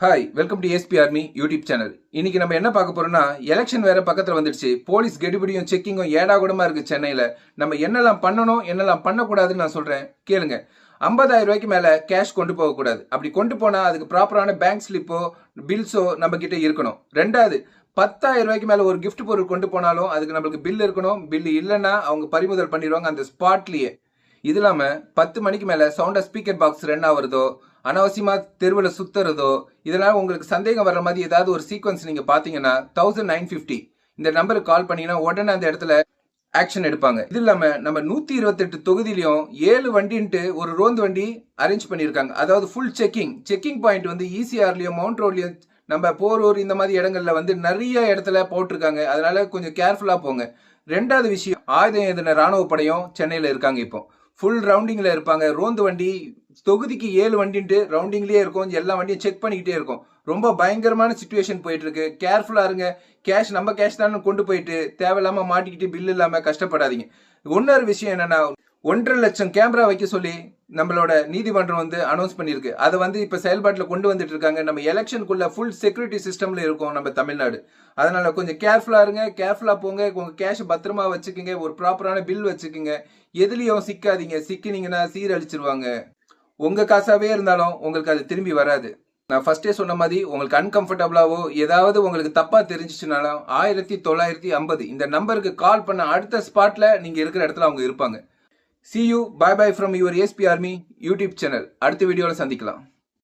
Hi welcome to SP army YouTube channel. இன்னைக்கு நம்ம என்ன பார்க்க போறோம்னா, எலெக்ஷன் வேற பக்கத்துல வந்துடுச்சு. போலீஸ் கெடுபிடியும் செக்கிங்கும் ஏடா கூடமா இருக்கு சென்னையில. நம்ம என்னெல்லாம் பண்ணணும் என்னெல்லாம் பண்ணக்கூடாதுன்னு நான் சொல்றேன் கேளுங்க. 50,000 ரூபாய்க்கு மேல கேஷ் கொண்டு போக கூடாது. அப்படி கொண்டு போனா அதுக்கு ப்ராப்பரான பேங்க் ஸ்லிப்போ பில்ஸோ நம்ம கிட்ட இருக்கணும். ரெண்டாவது, 10,000 ரூபாய்க்கு மேல ஒரு கிஃப்ட் பொருள் கொண்டு போனாலும் அதுக்கு நம்மளுக்கு பில் இருக்கணும். பில் இல்லைன்னா அவங்க பறிமுதல் பண்ணிடுவாங்க அந்த ஸ்பாட்லயே. இது இல்லாம 10 மணிக்கு மேல சவுண்டா ஸ்பீக்கர் பாக்ஸ் ரன் ஆகுறதோ, அனாவசியமா தெருவில் சுத்துறதோ, இதனால உங்களுக்கு சந்தேகம் வர்ற மாதிரி ஏதாவது ஒரு சீக்வன்ஸ் நீங்க பாத்தீங்கன்னா 1950 இந்த நம்பருக்கு கால் பண்ணீங்கன்னா உடனே அந்த இடத்துல ஆக்ஷன் எடுப்பாங்க. இது இல்லாம நம்ம 128 தொகுதியிலையும் 7 வண்டின்ட்டு ஒரு ரோந்து வண்டி அரேஞ்ச் பண்ணியிருக்காங்க. அதாவது ஃபுல் செக்கிங் பாயிண்ட் வந்து ஈசிஆர்லயும் மவுண்ட் ரோட்லயும் நம்ம போரூர் இந்த மாதிரி இடங்கள்ல வந்து நிறைய இடத்துல போட்டிருக்காங்க. அதனால கொஞ்சம் கேர்ஃபுல்லா போங்க. ரெண்டாவது விஷயம், ஆயுதம் ஏந்தின ராணுவ படையும் சென்னையில இருக்காங்க. இப்போ ஃபுல் ரவுண்டிங்ல இருப்பாங்க. ரோந்து வண்டி தொகுதிக்கு 7 வண்டின்ட்டு ரவுண்டிங்லயே இருக்கும். எல்லா வண்டியும் செக் பண்ணிக்கிட்டே இருக்கும். ரொம்ப பயங்கரமான சிச்சுவேஷன் போயிட்டு இருக்கு. கேர்ஃபுல்லா இருங்க. கேஷ் நம்ம கேஷ் தான் கொண்டு போயிட்டு தேவையில்லாம மாட்டிக்கிட்டு பில் இல்லாம கஷ்டப்படாதீங்க. இன்னொரு விஷயம் என்னன்னா, 1.5 லட்சம் கேமரா வைக்க சொல்லி நம்மளோட நீதிமன்றம் வந்து அனௌன்ஸ் பண்ணிருக்கு. அதை வந்து இப்ப செயல்பாட்டில் கொண்டு வந்துட்டு இருக்காங்க. நம்ம எலெக்ஷனுக்குள்ள ஃபுல் செக்யூரிட்டி சிஸ்டம்ல இருக்கும் நம்ம தமிழ்நாடு. அதனால கொஞ்சம் கேர்ஃபுல்லா இருங்க, கேர்ஃபுல்லா போங்க. உங்க கேஷ் பத்திரமா வச்சுக்கோங்க. ஒரு ப்ராப்பரான பில் வச்சுக்கோங்க. எதுலயும் சிக்காதீங்க. சிக்கினீங்கன்னா சீரழிச்சிருவாங்க. உங்க காசாவே இருந்தாலும் உங்களுக்கு அது திரும்பி வராது. நான் ஃபர்ஸ்டே சொன்ன மாதிரி உங்களுக்கு அன்கம்ஃபர்டபுளாவோ ஏதாவது உங்களுக்கு தப்பா தெரிஞ்சிச்சுனாலும் 1950 இந்த நம்பருக்கு கால் பண்ண அடுத்த ஸ்பாட்ல நீங்க இருக்கிற இடத்துல அவங்க இருப்பாங்க. See you, bye bye from your SP Army YouTube channel. அடுத்த வீடியோல சந்திக்கலாம்.